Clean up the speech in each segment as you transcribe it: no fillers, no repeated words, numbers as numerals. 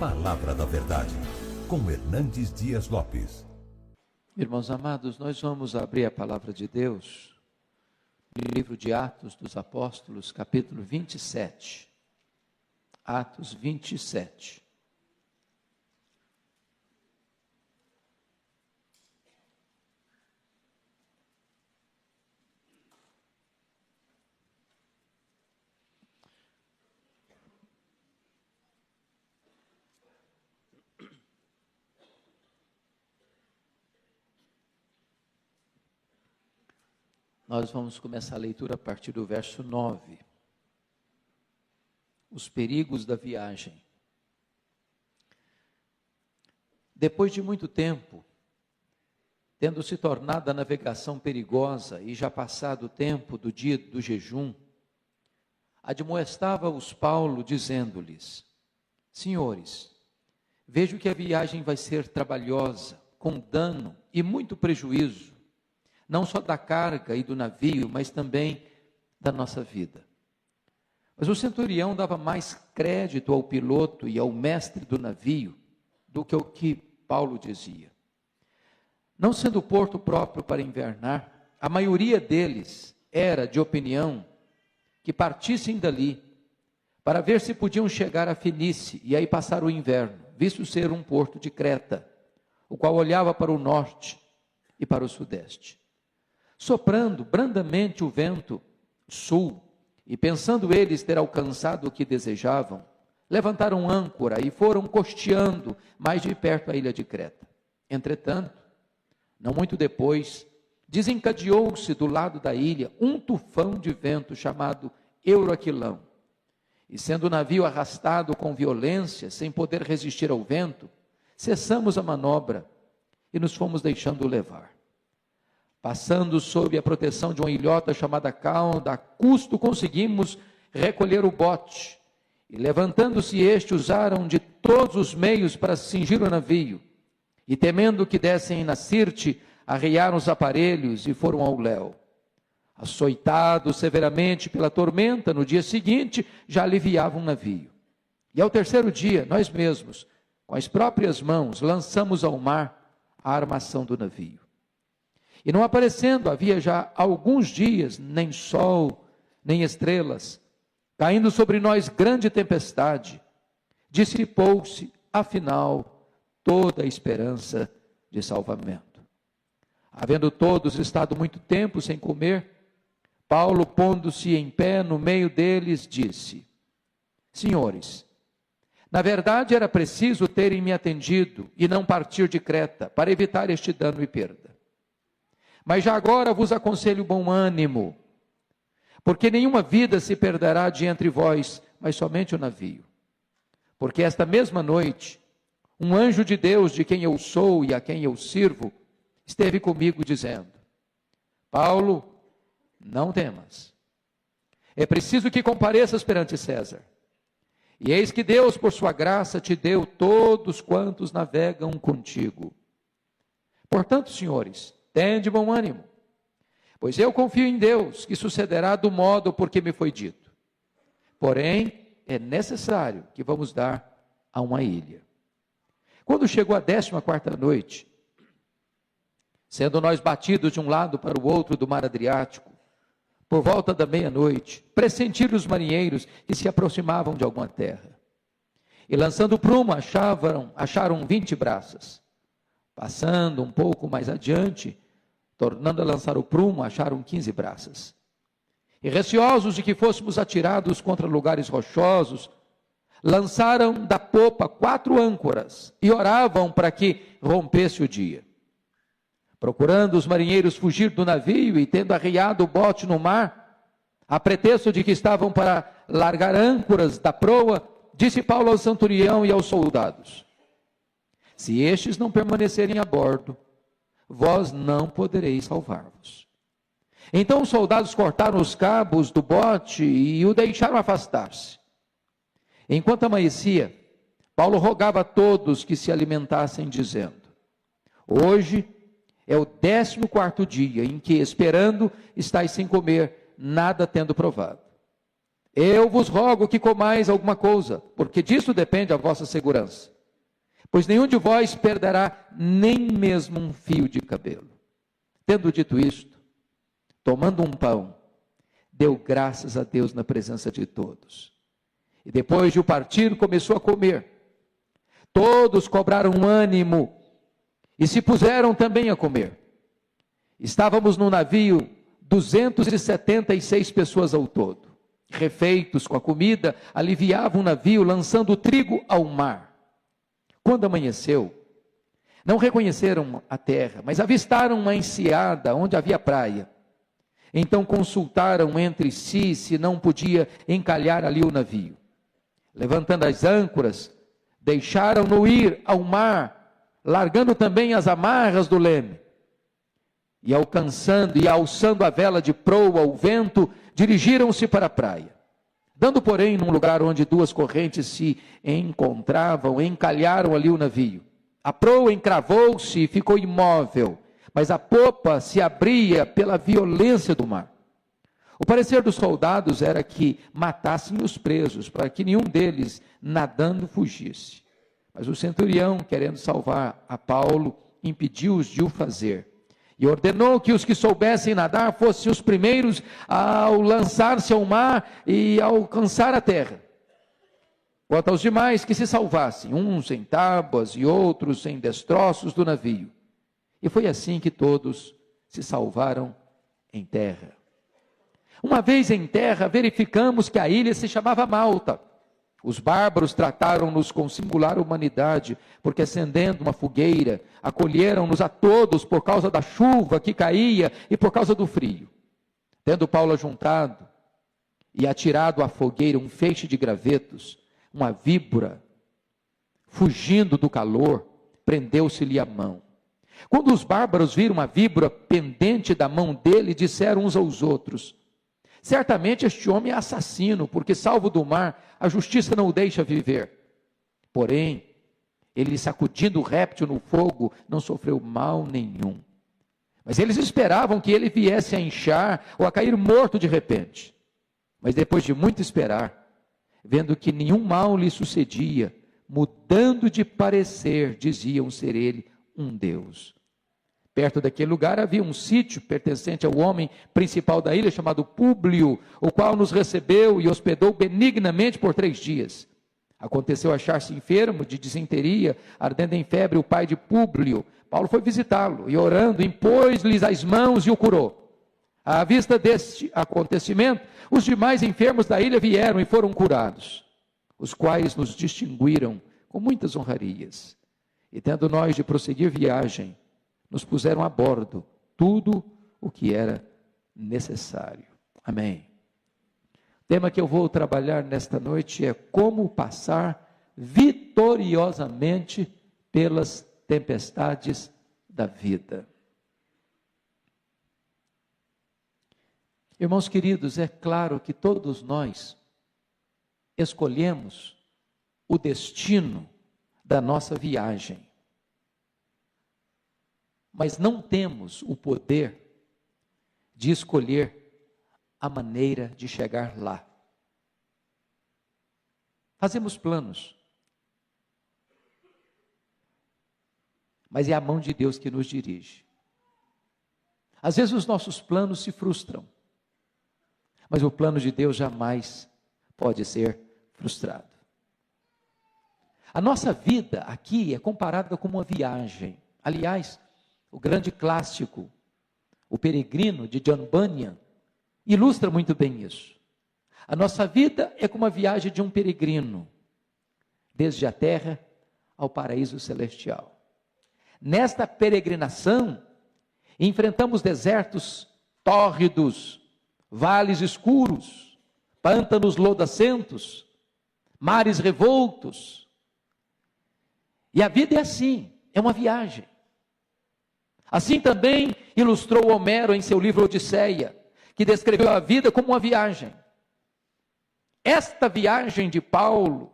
Palavra da Verdade, com Hernandes Dias Lopes. Irmãos amados, nós vamos abrir a Palavra de Deus no livro de Atos dos Apóstolos, capítulo 27. Atos 27. Nós vamos começar a leitura a partir do verso 9. Os perigos da viagem. Depois de muito tempo, tendo se tornado a navegação perigosa e já passado o tempo do dia do jejum, admoestava-os Paulo, dizendo-lhes: Senhores, vejo que a viagem vai ser trabalhosa, com dano e muito prejuízo, não só da carga e do navio, mas também da nossa vida. Mas o centurião dava mais crédito ao piloto e ao mestre do navio do que o que Paulo dizia. Não sendo o porto próprio para invernar, a maioria deles era de opinião que partissem dali para ver se podiam chegar a Fenícia e aí passar o inverno, visto ser um porto de Creta, o qual olhava para o norte e para o sudeste. Soprando brandamente o vento sul, e pensando eles ter alcançado o que desejavam, levantaram âncora e foram costeando mais de perto a ilha de Creta. Entretanto, não muito depois, desencadeou-se do lado da ilha um tufão de vento chamado Euroaquilão. E sendo o navio arrastado com violência, sem poder resistir ao vento, cessamos a manobra e nos fomos deixando levar. Passando sob a proteção de uma ilhota chamada Cauda, a custo conseguimos recolher o bote. E levantando-se este, usaram de todos os meios para cingir o navio. E temendo que dessem na Sirte, arriaram os aparelhos e foram ao léu. Açoitados severamente pela tormenta, no dia seguinte já aliviavam o navio. E ao terceiro dia, nós mesmos, com as próprias mãos, lançamos ao mar a armação do navio. E não aparecendo, havia já alguns dias, nem sol, nem estrelas, caindo sobre nós grande tempestade, dissipou-se, afinal, toda a esperança de salvamento. Havendo todos estado muito tempo sem comer, Paulo, pondo-se em pé no meio deles, disse: Senhores, na verdade era preciso terem me atendido e não partir de Creta, para evitar este dano e perda. Mas já agora vos aconselho bom ânimo, porque nenhuma vida se perderá de entre vós, mas somente o navio. Porque esta mesma noite, um anjo de Deus, de quem eu sou e a quem eu sirvo, esteve comigo dizendo: Paulo, não temas. É preciso que compareças perante César. E eis que Deus, por sua graça, te deu todos quantos navegam contigo. Portanto, senhores, tende bom ânimo, pois eu confio em Deus, que sucederá do modo por que me foi dito. Porém, é necessário que vamos dar a uma ilha. Quando chegou a 14ª noite, sendo nós batidos de um lado para o outro do mar Adriático, por volta da meia-noite, pressentiram os marinheiros que se aproximavam de alguma terra. E lançando o prumo, acharam 20 braças. Passando um pouco mais adiante, tornando a lançar o prumo, acharam 15 braças. E receosos de que fôssemos atirados contra lugares rochosos, lançaram da popa 4 âncoras e oravam para que rompesse o dia. Procurando os marinheiros fugir do navio e tendo arriado o bote no mar, a pretexto de que estavam para largar âncoras da proa, disse Paulo ao centurião e aos soldados: Se estes não permanecerem a bordo, vós não podereis salvar-vos. Então os soldados cortaram os cabos do bote e o deixaram afastar-se. Enquanto amanhecia, Paulo rogava a todos que se alimentassem, dizendo: Hoje é o 14º dia em que, esperando, estáis sem comer, nada tendo provado. Eu vos rogo que comais alguma coisa, porque disso depende a vossa segurança. Pois nenhum de vós perderá nem mesmo um fio de cabelo. Tendo dito isto, tomando um pão, deu graças a Deus na presença de todos. E depois de o partir, começou a comer. Todos cobraram ânimo e se puseram também a comer. Estávamos no navio 276 pessoas ao todo. Refeitos com a comida, aliviavam o navio, lançando o trigo ao mar. Quando amanheceu, não reconheceram a terra, mas avistaram uma enseada onde havia praia. Então consultaram entre si se não podia encalhar ali o navio. Levantando as âncoras, deixaram-no ir ao mar, largando também as amarras do leme. E alçando a vela de proa ao vento, dirigiram-se para a praia. Dando, porém, num lugar onde duas correntes se encontravam, encalharam ali o navio. A proa encravou-se e ficou imóvel, mas a popa se abria pela violência do mar. O parecer dos soldados era que matassem os presos, para que nenhum deles, nadando, fugisse. Mas o centurião, querendo salvar a Paulo, impediu-os de o fazer. E ordenou que os que soubessem nadar fossem os primeiros ao lançar-se ao mar e alcançar a terra. Quanto aos demais, que se salvassem, uns em tábuas e outros em destroços do navio. E foi assim que todos se salvaram em terra. Uma vez em terra, verificamos que a ilha se chamava Malta. Os bárbaros trataram-nos com singular humanidade, porque acendendo uma fogueira, acolheram-nos a todos por causa da chuva que caía e por causa do frio. Tendo Paulo ajuntado e atirado à fogueira um feixe de gravetos, uma víbora, fugindo do calor, prendeu-se-lhe a mão. Quando os bárbaros viram a víbora pendente da mão dele, disseram uns aos outros: certamente este homem é assassino, porque salvo do mar, a justiça não o deixa viver. Porém, ele sacudindo o réptil no fogo, não sofreu mal nenhum. Mas eles esperavam que ele viesse a inchar ou a cair morto de repente. Mas depois de muito esperar, vendo que nenhum mal lhe sucedia, mudando de parecer, diziam ser ele um Deus. Perto daquele lugar havia um sítio pertencente ao homem principal da ilha, chamado Públio, o qual nos recebeu e hospedou benignamente por 3 dias. Aconteceu achar-se enfermo de disenteria, ardendo em febre o pai de Públio. Paulo foi visitá-lo e, orando, impôs-lhes as mãos e o curou. À vista deste acontecimento, os demais enfermos da ilha vieram e foram curados, os quais nos distinguiram com muitas honrarias. E tendo nós de prosseguir viagem, nos puseram a bordo tudo o que era necessário. Amém. O tema que eu vou trabalhar nesta noite é como passar vitoriosamente pelas tempestades da vida. Irmãos queridos, é claro que todos nós escolhemos o destino da nossa viagem. Mas não temos o poder de escolher a maneira de chegar lá. Fazemos planos, mas é a mão de Deus que nos dirige. Às vezes os nossos planos se frustram, mas o plano de Deus jamais pode ser frustrado. A nossa vida aqui é comparada com uma viagem. Aliás, o grande clássico, O Peregrino, de John Bunyan, ilustra muito bem isso. A nossa vida é como a viagem de um peregrino, desde a terra ao paraíso celestial. Nesta peregrinação, enfrentamos desertos tórridos, vales escuros, pântanos lodacentos, mares revoltos. E a vida é assim, é uma viagem. Assim também ilustrou Homero em seu livro Odisseia, que descreveu a vida como uma viagem. Esta viagem de Paulo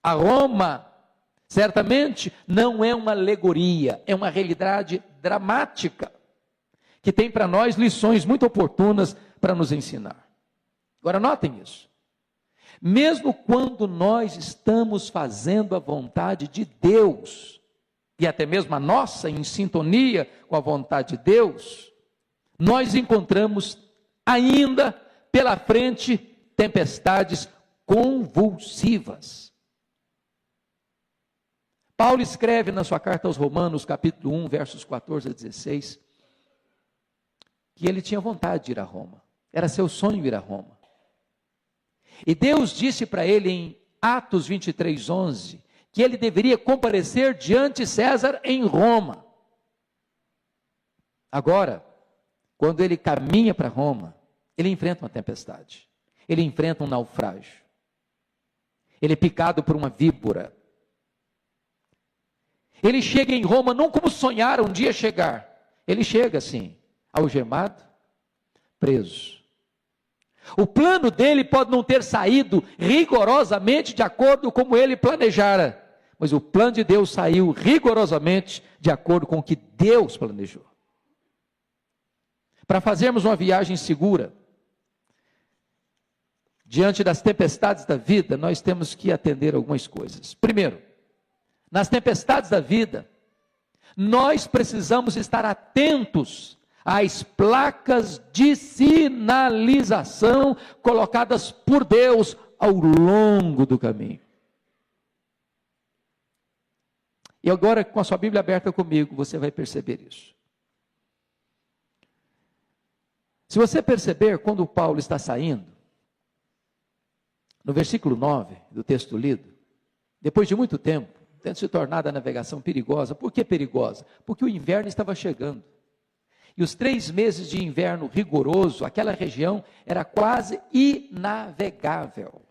a Roma, certamente não é uma alegoria, é uma realidade dramática, que tem para nós lições muito oportunas para nos ensinar. Agora notem isso. Mesmo quando nós estamos fazendo a vontade de Deus, e até mesmo a nossa em sintonia com a vontade de Deus, nós encontramos ainda pela frente tempestades convulsivas. Paulo escreve na sua carta aos Romanos, capítulo 1, versos 14 a 16, que ele tinha vontade de ir a Roma. Era seu sonho ir a Roma. E Deus disse para ele em Atos 23, 11, que ele deveria comparecer diante de César em Roma. Agora, quando ele caminha para Roma, ele enfrenta uma tempestade. Ele enfrenta um naufrágio. Ele é picado por uma víbora. Ele chega em Roma não como sonhara um dia chegar. Ele chega assim, algemado, preso. O plano dele pode não ter saído rigorosamente de acordo com como ele planejara, mas o plano de Deus saiu rigorosamente de acordo com o que Deus planejou. Para fazermos uma viagem segura, diante das tempestades da vida, nós temos que atender algumas coisas. Primeiro, nas tempestades da vida, nós precisamos estar atentos às placas de sinalização colocadas por Deus ao longo do caminho. E agora, com a sua Bíblia aberta comigo, você vai perceber isso. Se você perceber, quando Paulo está saindo, no versículo 9 do texto lido, depois de muito tempo, tendo se tornado a navegação perigosa. Por que perigosa? Porque o inverno estava chegando. E os 3 meses de inverno rigoroso, aquela região era quase inavegável.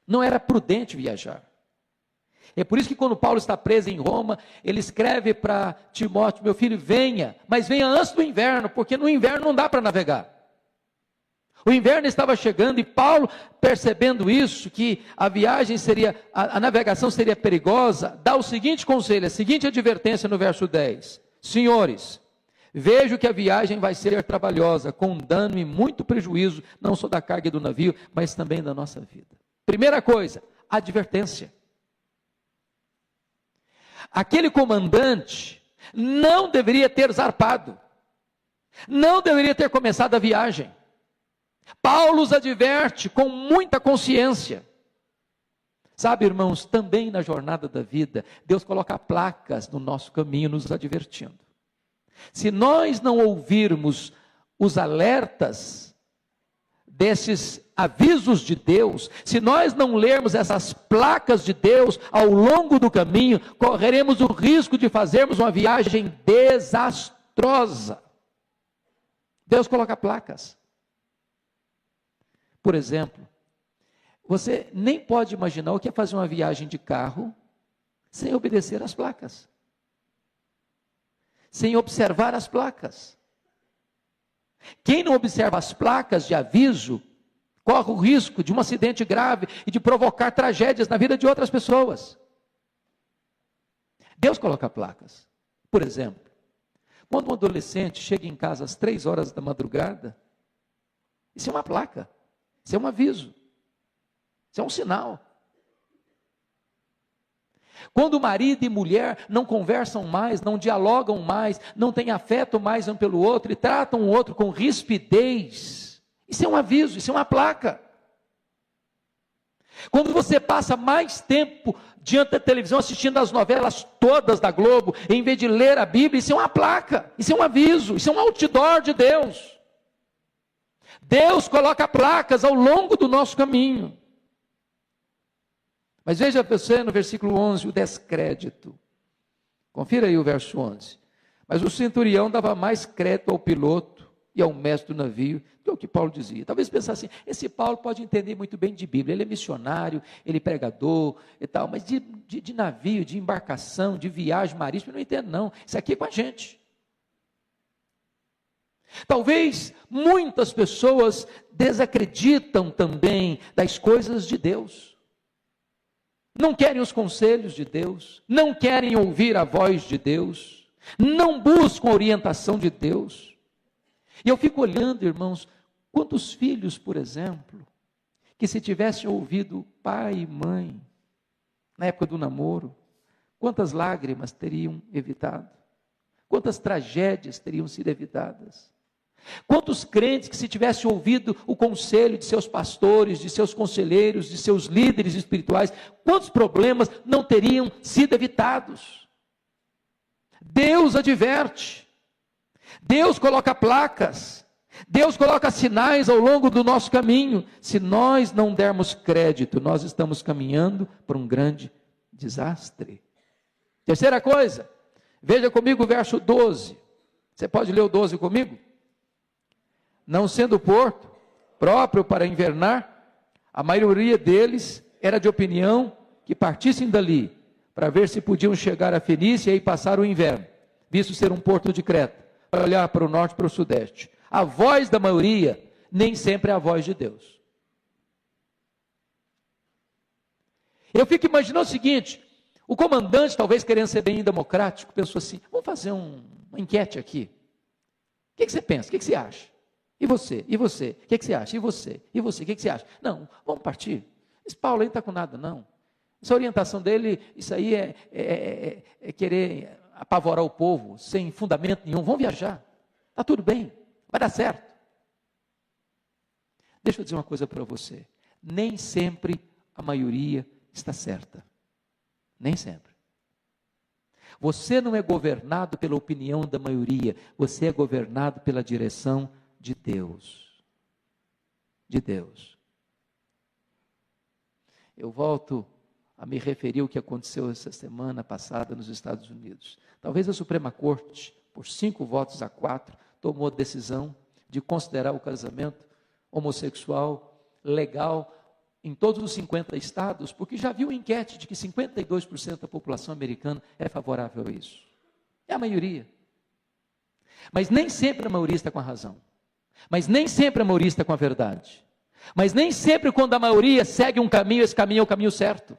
Não era prudente viajar. É por isso que quando Paulo está preso em Roma, ele escreve para Timóteo: meu filho, venha, mas venha antes do inverno, porque no inverno não dá para navegar. O inverno estava chegando e Paulo, percebendo isso, que a viagem seria, a navegação seria perigosa, dá o seguinte conselho, a seguinte advertência no verso 10. Senhores, vejo que a viagem vai ser trabalhosa, com dano e muito prejuízo, não só da carga e do navio, mas também da nossa vida. Primeira coisa, advertência. Aquele comandante não deveria ter zarpado, não deveria ter começado a viagem. Paulo os adverte com muita consciência. Sabe, irmãos, também na jornada da vida, Deus coloca placas no nosso caminho, nos advertindo. Se nós não ouvirmos os alertas desses avisos de Deus, se nós não lermos essas placas de Deus ao longo do caminho, correremos o risco de fazermos uma viagem desastrosa. Deus coloca placas. Por exemplo, você nem pode imaginar o que é fazer uma viagem de carro sem obedecer às placas, sem observar as placas. Quem não observa as placas de aviso, corre o risco de um acidente grave e de provocar tragédias na vida de outras pessoas. Deus coloca placas. Por exemplo, quando um adolescente chega em casa às 3 horas da madrugada, isso é uma placa. Isso é um aviso, isso é um sinal. Quando marido e mulher não conversam mais, não dialogam mais, não têm afeto mais um pelo outro e tratam o outro com rispidez, isso é um aviso, isso é uma placa. Quando você passa mais tempo diante da televisão assistindo as novelas todas da Globo, em vez de ler a Bíblia, isso é uma placa, isso é um aviso, isso é um outdoor de Deus. Deus coloca placas ao longo do nosso caminho. Mas veja você no versículo 11, o descrédito. Confira aí o verso 11. Mas o centurião dava mais crédito ao piloto e ao mestre do navio do que o que Paulo dizia. Talvez pensasse assim, esse Paulo pode entender muito bem de Bíblia, ele é missionário, ele é pregador e tal, mas de navio, de embarcação, de viagem marítima, eu não entendo não. Isso aqui é com a gente. Talvez muitas pessoas desacreditam também das coisas de Deus. Não querem os conselhos de Deus, não querem ouvir a voz de Deus, não buscam a orientação de Deus. E eu fico olhando, irmãos, quantos filhos, por exemplo, que se tivessem ouvido pai e mãe, na época do namoro, quantas lágrimas teriam evitado? Quantas tragédias teriam sido evitadas? Quantos crentes que se tivessem ouvido o conselho de seus pastores, de seus conselheiros, de seus líderes espirituais, quantos problemas não teriam sido evitados? Deus adverte, Deus coloca placas, Deus coloca sinais ao longo do nosso caminho. Se nós não dermos crédito, nós estamos caminhando para um grande desastre. Terceira coisa, veja comigo o verso 12. Você pode ler o 12 comigo? Não sendo porto próprio para invernar, a maioria deles era de opinião que partissem dali, para ver se podiam chegar a Fenícia e passar o inverno, visto ser um porto de Creta, para olhar para o norte e para o sudeste. A voz da maioria nem sempre é a voz de Deus. Eu fico imaginando o seguinte: o comandante, talvez querendo ser bem democrático, pensou assim: vamos fazer uma enquete aqui. O que você pensa? O que você acha? E você? E você? O que você acha? E você? E você? O que você acha? Não, vamos partir. Esse Paulo aí não está com nada, não. Essa orientação dele, isso aí é querer apavorar o povo, sem fundamento nenhum. Vamos viajar. Está tudo bem. Vai dar certo. Deixa eu dizer uma coisa para você. Nem sempre a maioria está certa. Nem sempre. Você não é governado pela opinião da maioria. Você é governado pela direção de Deus. De Deus. Eu volto a me referir ao que aconteceu essa semana passada nos Estados Unidos. Talvez a Suprema Corte, por 5-4, tomou a decisão de considerar o casamento homossexual legal em todos os 50 estados, porque já viu enquete de que 52% da população americana é favorável a isso. É a maioria. Mas nem sempre a maioria está com a razão. Mas nem sempre a maioria está com a verdade. Mas nem sempre quando a maioria segue um caminho, esse caminho é o caminho certo.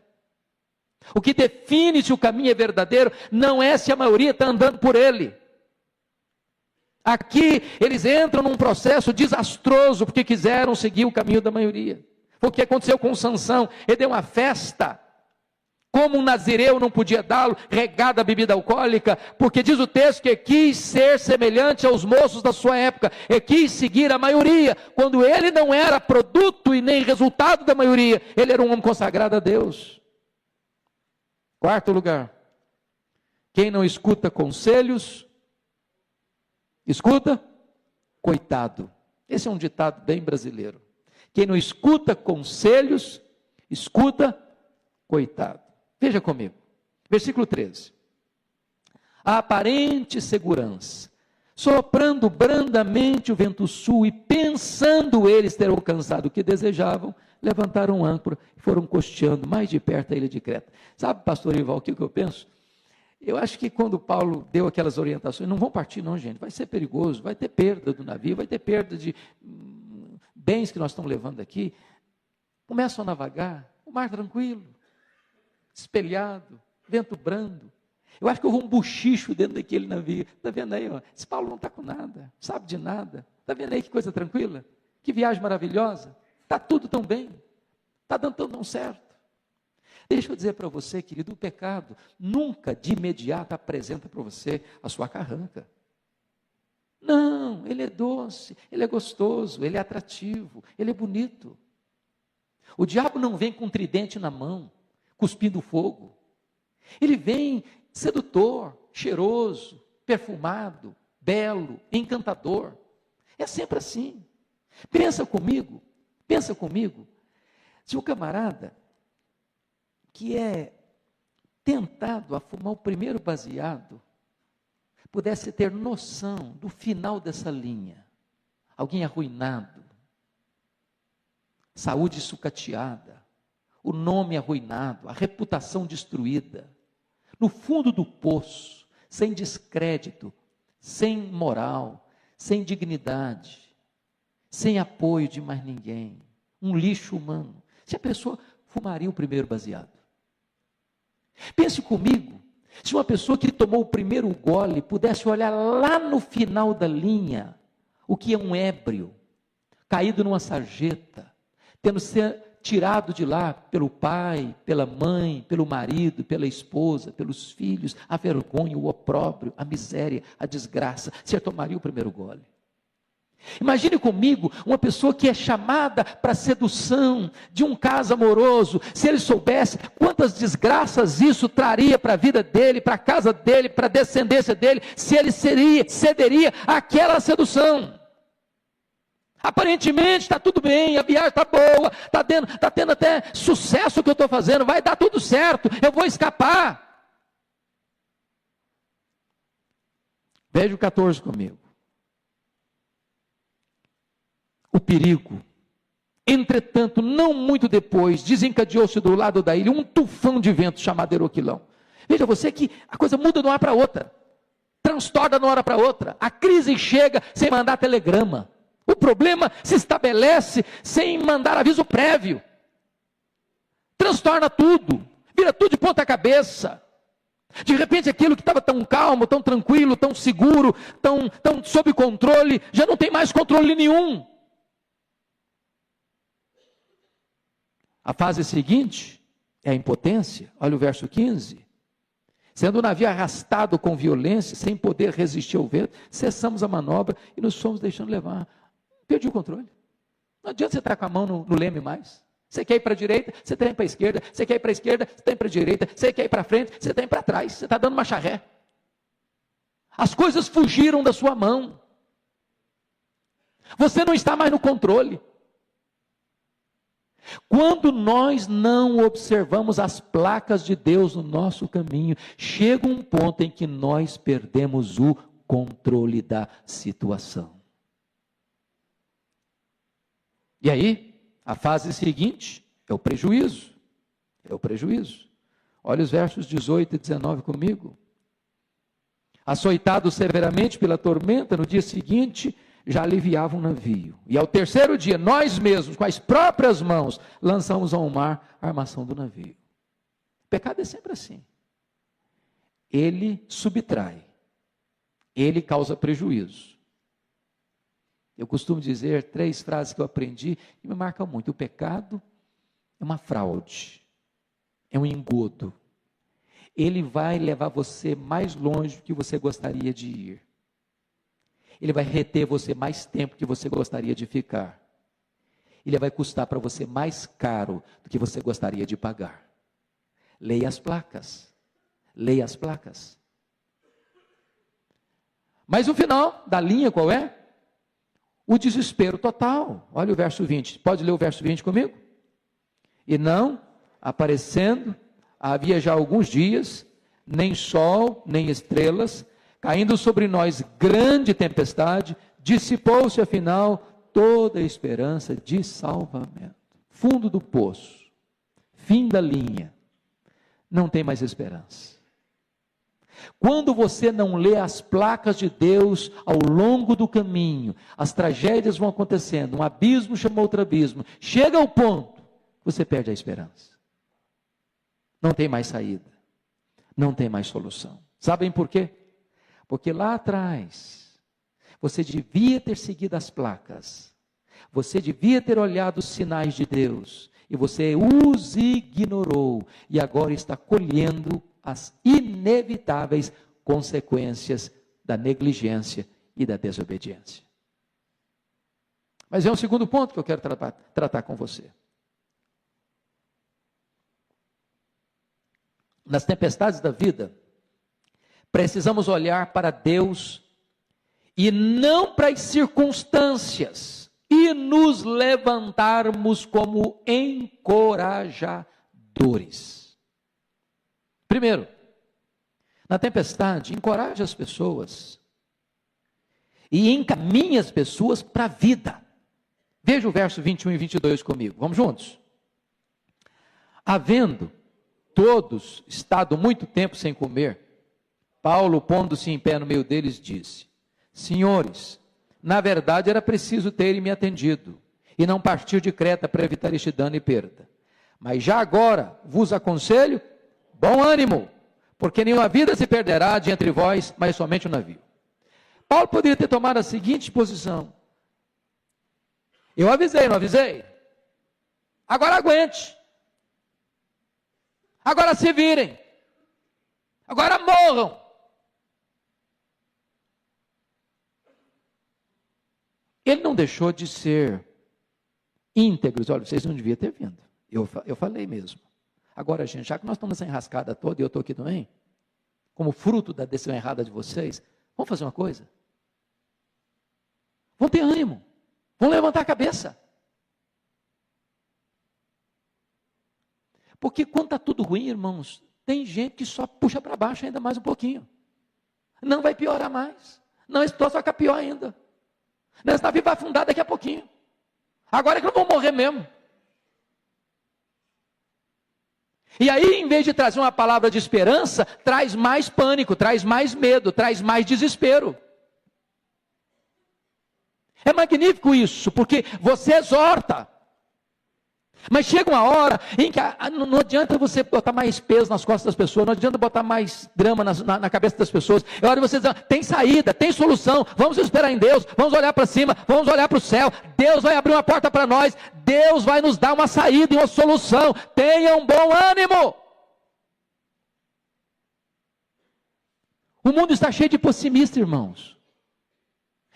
O que define se o caminho é verdadeiro não é se a maioria está andando por ele. Aqui eles entram num processo desastroso porque quiseram seguir o caminho da maioria. Foi o que aconteceu com Sansão. Ele deu uma festa, como um nazireu não podia dá-lo, regada a bebida alcoólica, porque diz o texto que quis ser semelhante aos moços da sua época, e quis seguir a maioria, quando ele não era produto e nem resultado da maioria, ele era um homem consagrado a Deus. Quarto lugar, quem não escuta conselhos, escuta, coitado. Esse é um ditado bem brasileiro. Quem não escuta conselhos, escuta, coitado. Veja comigo, versículo 13. A aparente segurança, soprando brandamente o vento sul, e pensando eles ter alcançado o que desejavam, levantaram âncora e foram costeando mais de perto a ilha de Creta. Sabe, pastor Ival, o que eu penso? Eu acho que quando Paulo deu aquelas orientações, não vão partir não, gente, vai ser perigoso, vai ter perda do navio, vai ter perda de bens que nós estamos levando aqui. Começam a navegar, o mar tranquilo, espelhado, vento brando. Eu acho que houve um bochicho dentro daquele navio. Está vendo aí? Ó? Esse Paulo não está com nada, sabe de nada. Está vendo aí que coisa tranquila? Que viagem maravilhosa. Está tudo tão bem. Está dando tudo tão certo. Deixa eu dizer para você, querido, o pecado nunca de imediato apresenta para você a sua carranca. Não, ele é doce, ele é gostoso, ele é atrativo, ele é bonito. O diabo não vem com um tridente na mão, cuspindo fogo. Ele vem sedutor, cheiroso, perfumado, belo, encantador. É sempre assim. Pensa comigo, se o camarada que é tentado a fumar o primeiro baseado pudesse ter noção do final dessa linha, alguém arruinado, saúde sucateada, o nome arruinado, a reputação destruída, no fundo do poço, sem descrédito, sem moral, sem dignidade, sem apoio de mais ninguém, um lixo humano. Se a pessoa fumaria o primeiro baseado. Pense comigo, se uma pessoa que tomou o primeiro gole pudesse olhar lá no final da tirado de lá pelo pai, pela mãe, pelo marido, pela esposa, pelos filhos, a vergonha, o opróbrio, a miséria, a desgraça, você tomaria o primeiro gole. Imagine comigo uma pessoa que é chamada para a sedução de um caso amoroso. Se ele soubesse quantas desgraças isso traria para a vida dele, para a casa dele, para a descendência dele, se ele cederia àquela sedução. Aparentemente está tudo bem, a viagem está boa, está tendo até sucesso o que eu estou fazendo, vai dar tudo certo, eu vou escapar. Veja o 14 comigo. O perigo. Entretanto, não muito depois, desencadeou-se do lado da ilha um tufão de vento chamado Eroquilão. Veja você que a coisa muda de uma hora para outra. Transtorna de uma hora para outra. A crise chega sem mandar telegrama. O problema se estabelece sem mandar aviso prévio. Transtorna tudo. Vira tudo de ponta cabeça. De repente aquilo que estava tão calmo, tão tranquilo, tão seguro, tão sob controle, já não tem mais controle nenhum. A fase seguinte é a impotência. Olha o verso 15. Sendo o navio arrastado com violência, sem poder resistir ao vento, cessamos a manobra e nos fomos deixando levar. Perdi o controle. Não adianta você estar com a mão no leme mais. Você quer ir para a direita, você está indo para a esquerda. Você quer ir para a esquerda, você está indo para a direita. Você quer ir para frente, você está indo para trás. Você está dando marcha ré. As coisas fugiram da sua mão. Você não está mais no controle. Quando nós não observamos as placas de Deus no nosso caminho, chega um ponto em que nós perdemos o controle da situação. E aí, a fase seguinte é o prejuízo. É o prejuízo. Olha os versos 18 e 19 comigo. Açoitado severamente pela tormenta, no dia seguinte já aliviava o navio. E ao terceiro dia, nós mesmos, com as próprias mãos, lançamos ao mar a armação do navio. O pecado é sempre assim. Ele subtrai. Ele causa prejuízo. Eu costumo dizer 3 frases que eu aprendi e me marcam muito. O pecado é uma fraude. É um engodo. Ele vai levar você mais longe do que você gostaria de ir. Ele vai reter você mais tempo que você gostaria de ficar. Ele vai custar para você mais caro do que você gostaria de pagar. Leia as placas. Leia as placas. Mas o final da linha qual é? O desespero total. Olha o verso 20. Pode ler o verso 20 comigo? E não, aparecendo, havia já alguns dias, nem sol, nem estrelas, caindo sobre nós grande tempestade, dissipou-se afinal toda a esperança de salvamento. Fundo do poço, fim da linha, não tem mais esperança. Quando você não lê as placas de Deus ao longo do caminho, as tragédias vão acontecendo, um abismo chama outro abismo, chega ao ponto, você perde a esperança. Não tem mais saída, não tem mais solução. Sabem por quê? Porque lá atrás, você devia ter seguido as placas, você devia ter olhado os sinais de Deus, e você os ignorou, e agora está colhendo as inevitáveis consequências da negligência e da desobediência. Mas é um segundo ponto que eu quero tratar com você. Nas tempestades da vida, precisamos olhar para Deus e não para as circunstâncias e nos levantarmos como encorajadores. Primeiro, na tempestade, encoraje as pessoas e encaminhe as pessoas para a vida. Veja o verso 21 e 22 comigo, vamos juntos? Havendo todos estado muito tempo sem comer, Paulo, pondo-se em pé no meio deles, disse: Senhores, na verdade era preciso terem me atendido e não partir de Creta para evitar este dano e perda. Mas já agora vos aconselho, bom ânimo, porque nenhuma vida se perderá de entre vós, mas somente o navio. Paulo poderia ter tomado a seguinte posição: eu avisei, não avisei? Agora aguente. Agora se virem. Agora morram. Ele não deixou de ser íntegros. Olha, vocês não deviam ter vindo. Eu falei mesmo. Agora, gente, já que nós estamos nessa enrascada toda e eu estou aqui também, como fruto da decisão errada de vocês, vamos fazer uma coisa? Vamos ter ânimo. Vamos levantar a cabeça. Porque quando está tudo ruim, irmãos, tem gente que só puxa para baixo ainda mais um pouquinho. Não vai piorar mais. Não, esse troço vai ficar pior ainda. Esse navio vai afundar daqui a pouquinho. Agora é que não vão morrer mesmo. E aí, em vez de trazer uma palavra de esperança, traz mais pânico, traz mais medo, traz mais desespero. É magnífico isso, porque você exorta. Mas chega uma hora em que não adianta você botar mais peso nas costas das pessoas, não adianta botar mais drama na cabeça das pessoas. É hora de você dizer, tem saída, tem solução, vamos esperar em Deus, vamos olhar para cima, vamos olhar para o céu, Deus vai abrir uma porta para nós, Deus vai nos dar uma saída e uma solução, tenha um bom ânimo. O mundo está cheio de pessimistas, irmãos.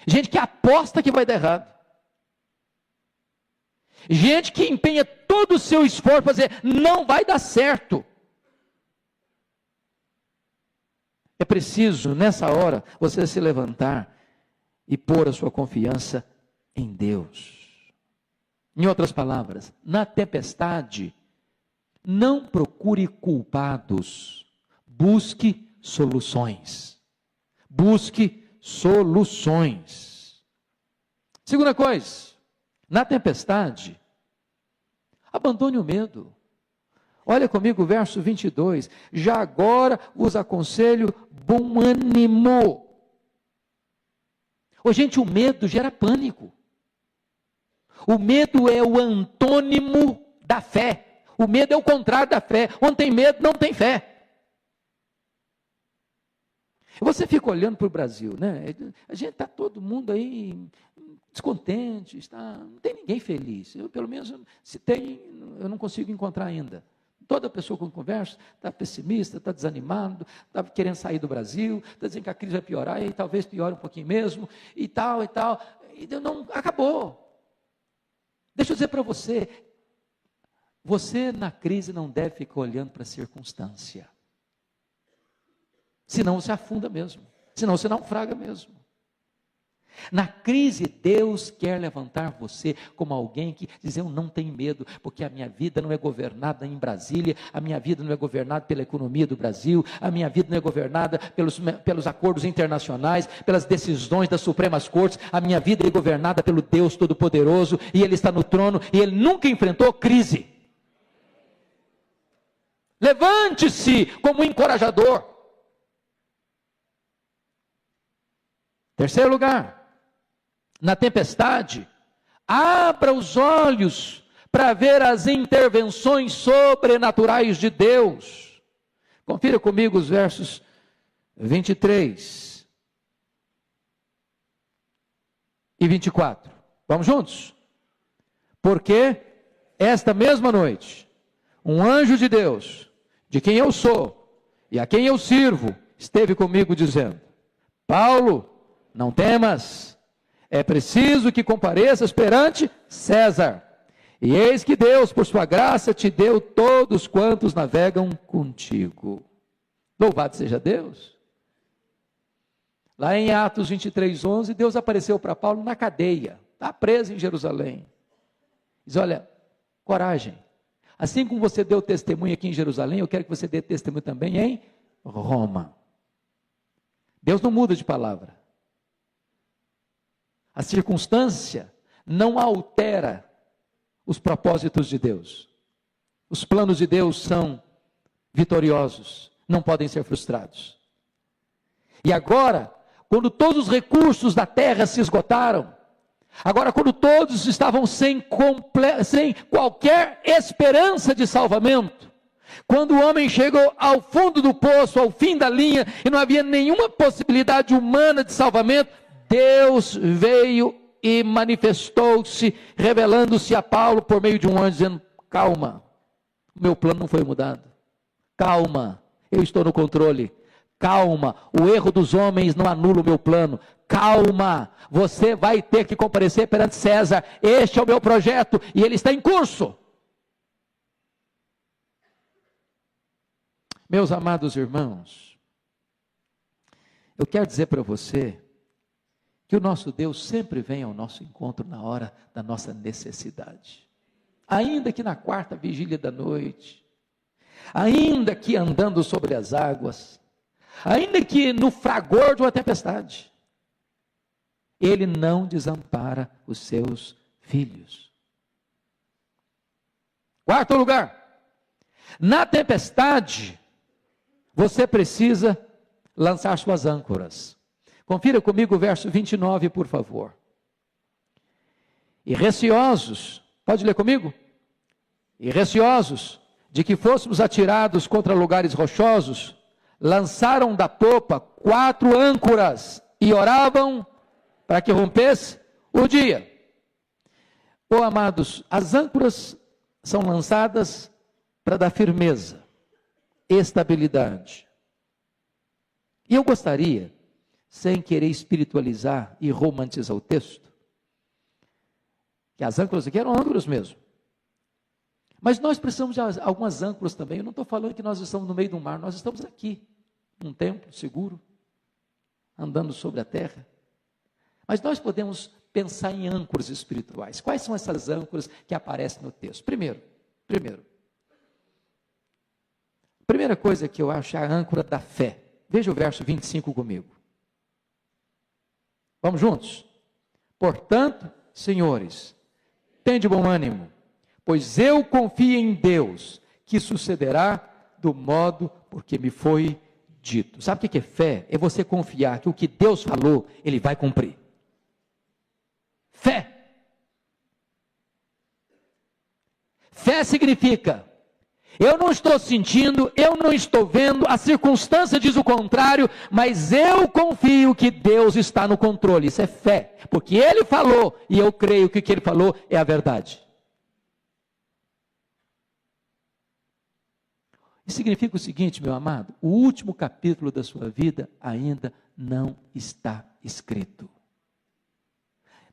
Gente que aposta que vai dar errado. Gente que empenha todo o seu esforço para dizer, não vai dar certo. É preciso, nessa hora, você se levantar e pôr a sua confiança em Deus. Em outras palavras, na tempestade, não procure culpados, busque soluções. Busque soluções. Segunda coisa, na tempestade, abandone o medo. Olha comigo o verso 22. Já agora vos aconselho bom ânimo. Ô, gente, o medo gera pânico. O medo é o antônimo da fé. O medo é o contrário da fé. Onde tem medo, não tem fé. Você fica olhando para o Brasil, né? A gente está todo mundo aí descontente, não tem ninguém feliz. Eu, pelo menos, se tem, eu não consigo encontrar ainda. Toda pessoa com conversa está pessimista, está desanimado, está querendo sair do Brasil, está dizendo que a crise vai piorar, e talvez piore um pouquinho mesmo, e tal, e tal. E não, acabou. Deixa eu dizer para você, você na crise não deve ficar olhando para a circunstância. Senão você afunda mesmo, senão você naufraga mesmo. Na crise, Deus quer levantar você como alguém que diz, eu não tenho medo, porque a minha vida não é governada em Brasília, a minha vida não é governada pela economia do Brasil, a minha vida não é governada pelos acordos internacionais, pelas decisões das Supremas Cortes, a minha vida é governada pelo Deus Todo-Poderoso, e Ele está no trono, e Ele nunca enfrentou crise. Levante-se como encorajador. Terceiro lugar, na tempestade, abra os olhos para ver as intervenções sobrenaturais de Deus. Confira comigo os versos 23 e 24. Vamos juntos? Porque esta mesma noite, um anjo de Deus, de quem eu sou e a quem eu sirvo, esteve comigo dizendo, Paulo, não temas, é preciso que compareças perante César. E eis que Deus, por sua graça, te deu todos quantos navegam contigo. Louvado seja Deus. Lá em Atos 23:11, Deus apareceu para Paulo na cadeia, está preso em Jerusalém. Diz, olha, coragem. Assim como você deu testemunho aqui em Jerusalém, eu quero que você dê testemunho também em Roma. Deus não muda de palavra. A circunstância não altera os propósitos de Deus. Os planos de Deus são vitoriosos, não podem ser frustrados. E agora, quando todos os recursos da terra se esgotaram, agora quando todos estavam sem qualquer esperança de salvamento, quando o homem chegou ao fundo do poço, ao fim da linha, e não havia nenhuma possibilidade humana de salvamento, Deus veio e manifestou-se, revelando-se a Paulo por meio de um anjo, dizendo, calma, o meu plano não foi mudado. Calma, eu estou no controle. Calma, o erro dos homens não anula o meu plano. Calma, você vai ter que comparecer perante César. Este é o meu projeto e ele está em curso. Meus amados irmãos, eu quero dizer para você que o nosso Deus sempre vem ao nosso encontro na hora da nossa necessidade. Ainda que na quarta vigília da noite, ainda que andando sobre as águas, ainda que no fragor de uma tempestade, Ele não desampara os seus filhos. Quarto lugar, na tempestade, você precisa lançar suas âncoras. Confira comigo o verso 29, por favor. E receosos, pode ler comigo? E receosos de que fôssemos atirados contra lugares rochosos, lançaram da popa 4 âncoras e oravam para que rompesse o dia. Oh, amados, as âncoras são lançadas para dar firmeza, estabilidade. E eu gostaria, sem querer espiritualizar e romantizar o texto, que as âncoras aqui eram âncoras mesmo. Mas nós precisamos de algumas âncoras também. Eu não estou falando que nós estamos no meio do mar, nós estamos aqui, num templo seguro, andando sobre a terra. Mas nós podemos pensar em âncoras espirituais. Quais são essas âncoras que aparecem no texto? Primeira coisa que eu acho é a âncora da fé. Veja o verso 25 comigo. Vamos juntos? Portanto, senhores, tende bom ânimo, pois eu confio em Deus, que sucederá do modo porque me foi dito. Sabe o que é fé? É você confiar que o que Deus falou, Ele vai cumprir. Fé. Fé significa, eu não estou sentindo, eu não estou vendo, a circunstância diz o contrário, mas eu confio que Deus está no controle. Isso é fé, porque Ele falou e eu creio que o que Ele falou é a verdade. Isso significa o seguinte, meu amado, o último capítulo da sua vida ainda não está escrito.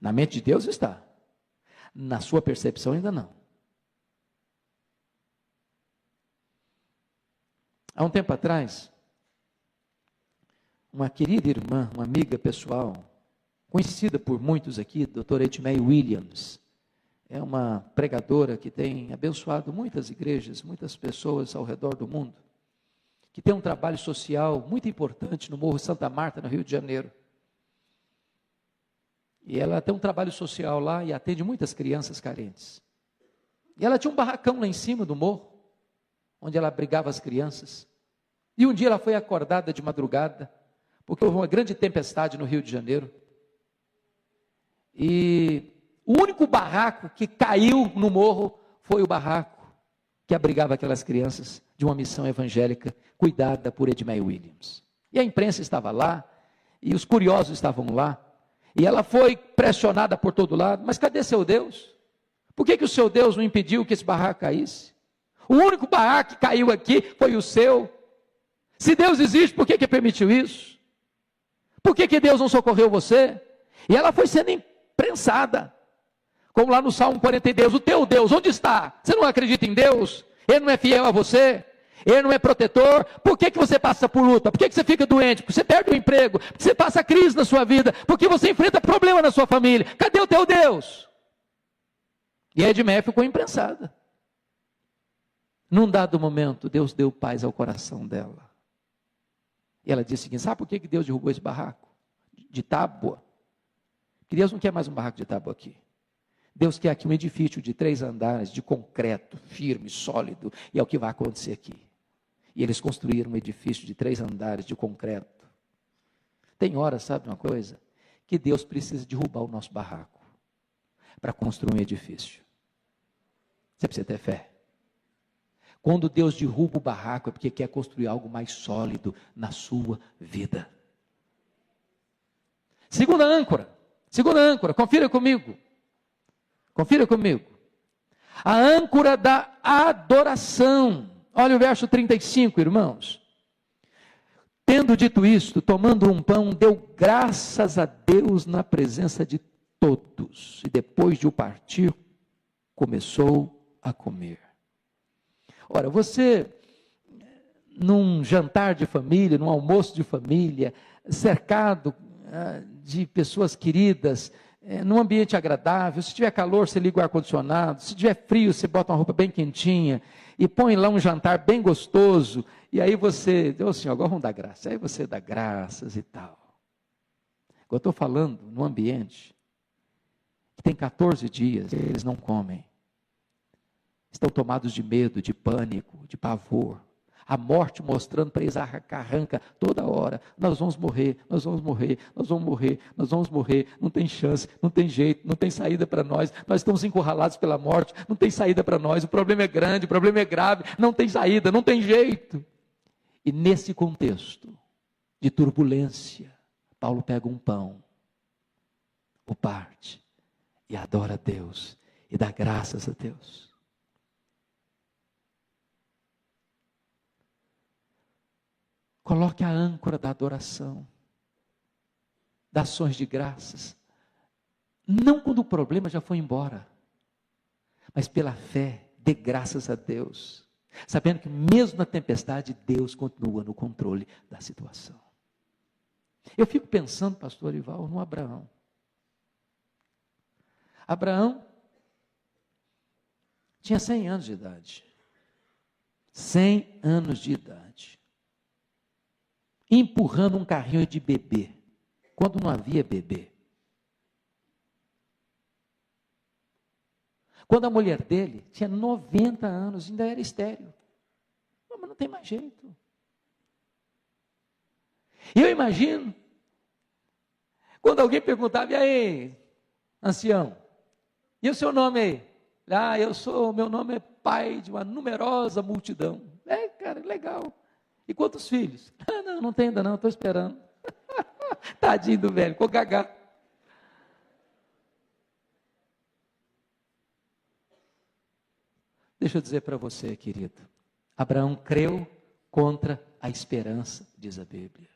Na mente de Deus está, na sua percepção ainda não. Há um tempo atrás, uma querida irmã, uma amiga pessoal, conhecida por muitos aqui, doutora Edmei Williams, é uma pregadora que tem abençoado muitas igrejas, muitas pessoas ao redor do mundo, que tem um trabalho social muito importante no Morro Santa Marta, no Rio de Janeiro. E ela tem um trabalho social lá e atende muitas crianças carentes. E ela tinha um barracão lá em cima do morro, onde ela abrigava as crianças. E um dia ela foi acordada de madrugada, porque houve uma grande tempestade no Rio de Janeiro. E o único barraco que caiu no morro foi o barraco que abrigava aquelas crianças de uma missão evangélica cuidada por Edmei Williams. E a imprensa estava lá, e os curiosos estavam lá, e ela foi pressionada por todo lado. Mas cadê seu Deus? Por que o seu Deus não impediu que esse barraco caísse? O único barraco que caiu aqui foi o seu. Se Deus existe, por que permitiu isso? Por que Deus não socorreu você? E ela foi sendo imprensada. Como lá no Salmo 42, o teu Deus, onde está? Você não acredita em Deus? Ele não é fiel a você? Ele não é protetor? Por que você passa por luta? Por que você fica doente? Porque você perde o emprego? Porque você passa crise na sua vida? Porque você enfrenta problema na sua família? Cadê o teu Deus? E a Edmé ficou imprensada. Num dado momento, Deus deu paz ao coração dela. E ela disse o seguinte: sabe por que Deus derrubou esse barraco de tábua? Que Deus não quer mais um barraco de tábua aqui. Deus quer aqui um edifício de 3 andares, de concreto, firme, sólido. E é o que vai acontecer aqui. E eles construíram um edifício de 3 andares, de concreto. Tem horas, sabe uma coisa? Que Deus precisa derrubar o nosso barraco para construir um edifício. Você precisa ter fé. Quando Deus derruba o barraco é porque quer construir algo mais sólido na sua vida. Segunda âncora, confira comigo. A âncora da adoração. Olha o verso 35, irmãos. Tendo dito isto, tomando um pão, deu graças a Deus na presença de todos. E depois de o partir, começou a comer. Ora, você, num jantar de família, num almoço de família, cercado de pessoas queridas, num ambiente agradável, se tiver calor, você liga o ar-condicionado, se tiver frio, você bota uma roupa bem quentinha, e põe lá um jantar bem gostoso, e aí você, Senhor, agora vamos dar graça, aí você dá graças e tal. Eu estou falando num ambiente que tem 14 dias, eles não comem, estão tomados de medo, de pânico, de pavor, a morte mostrando para eles arranca toda hora, nós vamos morrer, nós vamos morrer, nós vamos morrer, nós vamos morrer, não tem chance, não tem jeito, não tem saída para nós estamos encurralados pela morte, não tem saída para nós, o problema é grande, o problema é grave, não tem saída, não tem jeito. E nesse contexto de turbulência, Paulo pega um pão, o parte e adora a Deus e dá graças a Deus. Coloque a âncora da adoração, das ações de graças, não quando o problema já foi embora, mas pela fé, dê graças a Deus, sabendo que mesmo na tempestade, Deus continua no controle da situação. Eu fico pensando, pastor Ival, no Abraão. Abraão tinha 100 anos de idade. 100 anos de idade. Empurrando um carrinho de bebê, quando não havia bebê. Quando a mulher dele tinha 90 anos, ainda era estéril. Mas não tem mais jeito. E eu imagino, quando alguém perguntava, e aí, ancião, e o seu nome aí? Meu nome é pai de uma numerosa multidão. Cara, legal. E quantos filhos? Não tem ainda não, estou esperando. Tadinho do velho, ficou gagá. Deixa eu dizer para você, querido. Abraão creu contra a esperança, diz a Bíblia.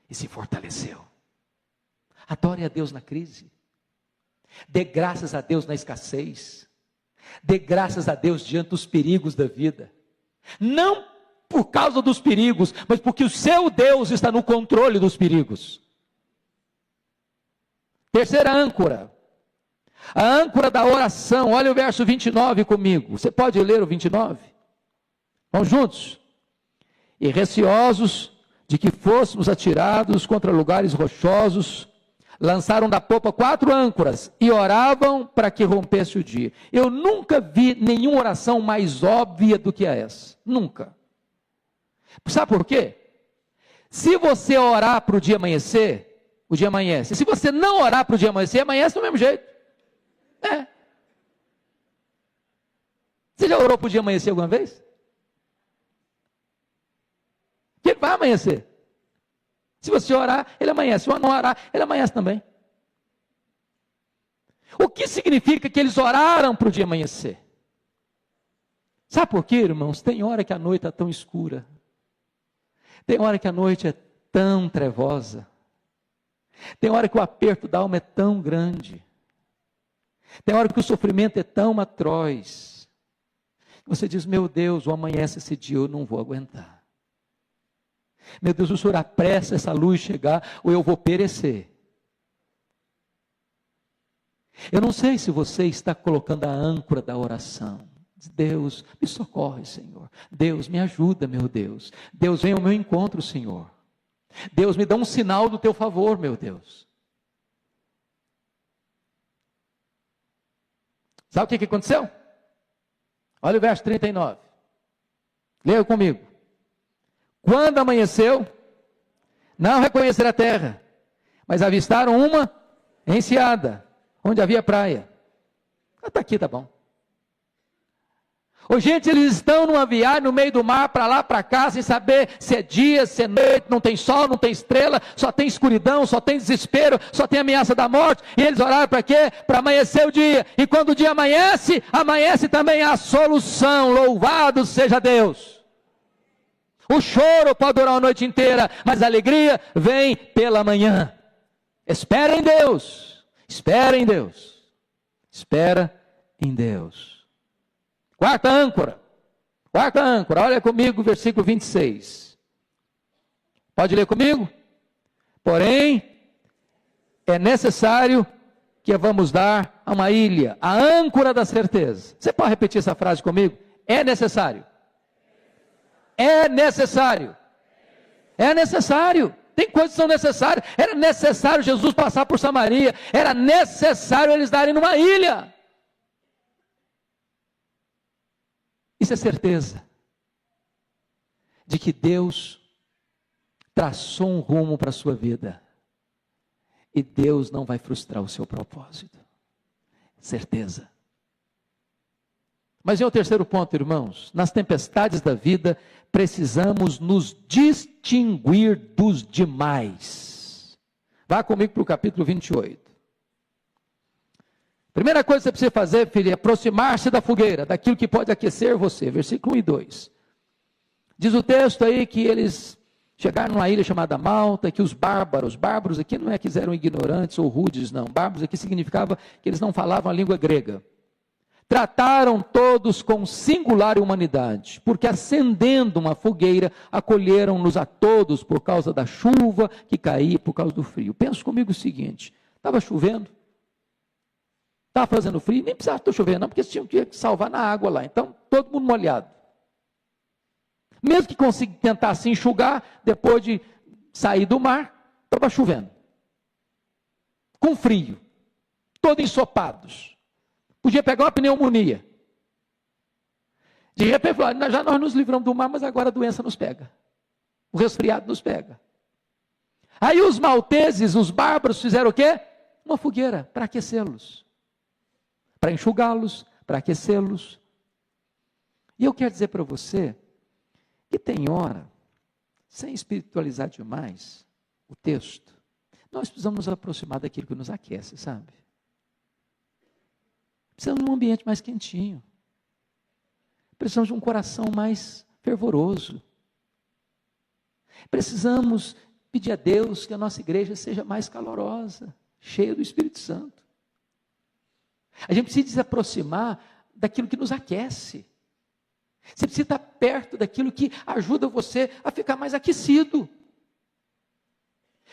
E se fortaleceu. Adore a Deus na crise. Dê graças a Deus na escassez. Dê graças a Deus diante dos perigos da vida. Não por causa dos perigos, mas porque o seu Deus está no controle dos perigos. Terceira âncora. A âncora da oração. Olha o verso 29 comigo. Você pode ler o 29? Vamos juntos. E receosos de que fôssemos atirados contra lugares rochosos, lançaram da popa 4 âncoras e oravam para que rompesse o dia. Eu nunca vi nenhuma oração mais óbvia do que essa. Nunca. Sabe por quê? Se você orar para o dia amanhecer, o dia amanhece. Se você não orar para o dia amanhecer, amanhece do mesmo jeito. Você já orou para o dia amanhecer alguma vez? Que ele vai amanhecer. Se você orar, ele amanhece. Se não orar, ele amanhece também. O que significa que eles oraram para o dia amanhecer? Sabe por quê, irmãos? Tem hora que a noite está tão escura. Tem hora que a noite é tão trevosa. Tem hora que o aperto da alma é tão grande. Tem hora que o sofrimento é tão atroz. Você diz, meu Deus, ou amanhece esse dia, eu não vou aguentar. Meu Deus, o Senhor apressa essa luz chegar, ou eu vou perecer. Eu não sei se você está colocando a âncora da oração. Deus, me socorre, Senhor. Deus, me ajuda, meu Deus. Deus, vem ao meu encontro, Senhor. Deus, me dá um sinal do teu favor, meu Deus. Sabe o que aconteceu? Olha o verso 39. Leia comigo. Quando amanheceu, não reconheceram a terra, mas avistaram uma enseada, onde havia praia. Está aqui, tá bom. Ou gente, eles estão numa viagem no meio do mar, para lá, para cá, sem saber se é dia, se é noite, não tem sol, não tem estrela, só tem escuridão, só tem desespero, só tem ameaça da morte. E eles oraram para quê? Para amanhecer o dia. E quando o dia amanhece, amanhece também a solução. Louvado seja Deus. O choro pode durar a noite inteira, mas a alegria vem pela manhã. Espera em Deus. Espera em Deus. Espera em Deus. Quarta âncora, olha comigo o versículo 26. Pode ler comigo? Porém, é necessário que vamos dar a uma ilha, a âncora da certeza. Você pode repetir essa frase comigo? É necessário. É necessário. É necessário. Tem coisas que são necessárias. Era necessário Jesus passar por Samaria. Era necessário eles darem numa ilha. Isso é certeza de que Deus traçou um rumo para a sua vida e Deus não vai frustrar o seu propósito. Certeza. Mas é o terceiro ponto, irmãos. Nas tempestades da vida, precisamos nos distinguir dos demais. Vá comigo para o capítulo 28. Primeira coisa que você precisa fazer, filho, é aproximar-se da fogueira, daquilo que pode aquecer você. Versículo 1 e 2. Diz o texto aí que eles chegaram numa ilha chamada Malta, que os bárbaros aqui não é que eram ignorantes ou rudes, não. Bárbaros aqui significava que eles não falavam a língua grega. Trataram todos com singular humanidade, porque acendendo uma fogueira, acolheram-nos a todos por causa da chuva que caía, por causa do frio. Pensa comigo o seguinte, estava chovendo, estava fazendo frio, nem precisava estar chovendo não, porque eles tinham que salvar na água lá, então todo mundo molhado. Mesmo que tentasse enxugar, depois de sair do mar, estava chovendo. Com frio, todos ensopados. Podia pegar uma pneumonia. De repente, já nós nos livramos do mar, mas agora a doença nos pega. O resfriado nos pega. Aí os malteses, os bárbaros, fizeram o quê? Uma fogueira para aquecê-los. Para enxugá-los, para aquecê-los. E eu quero dizer para você que tem hora, sem espiritualizar demais o texto, nós precisamos nos aproximar daquilo que nos aquece, sabe? Precisamos de um ambiente mais quentinho. Precisamos de um coração mais fervoroso. Precisamos pedir a Deus que a nossa igreja seja mais calorosa, cheia do Espírito Santo. A gente precisa se aproximar daquilo que nos aquece. Você precisa estar perto daquilo que ajuda você a ficar mais aquecido.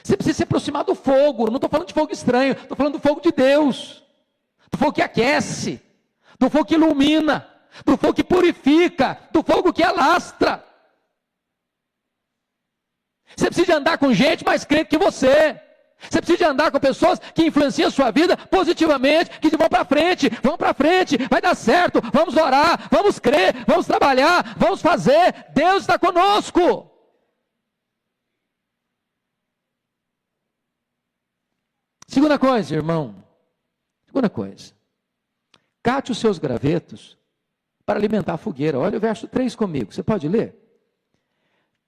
Você precisa se aproximar do fogo. Não estou falando de fogo estranho, estou falando do fogo de Deus. Do fogo que aquece, do fogo que ilumina, do fogo que purifica, do fogo que alastra. Você precisa de andar com gente mais crente que você. Você precisa de andar com pessoas que influenciam a sua vida positivamente, que vão para frente, vai dar certo, vamos orar, vamos crer, vamos trabalhar, vamos fazer, Deus está conosco. Segunda coisa, irmão, cate os seus gravetos para alimentar a fogueira. Olha o verso 3 comigo, você pode ler?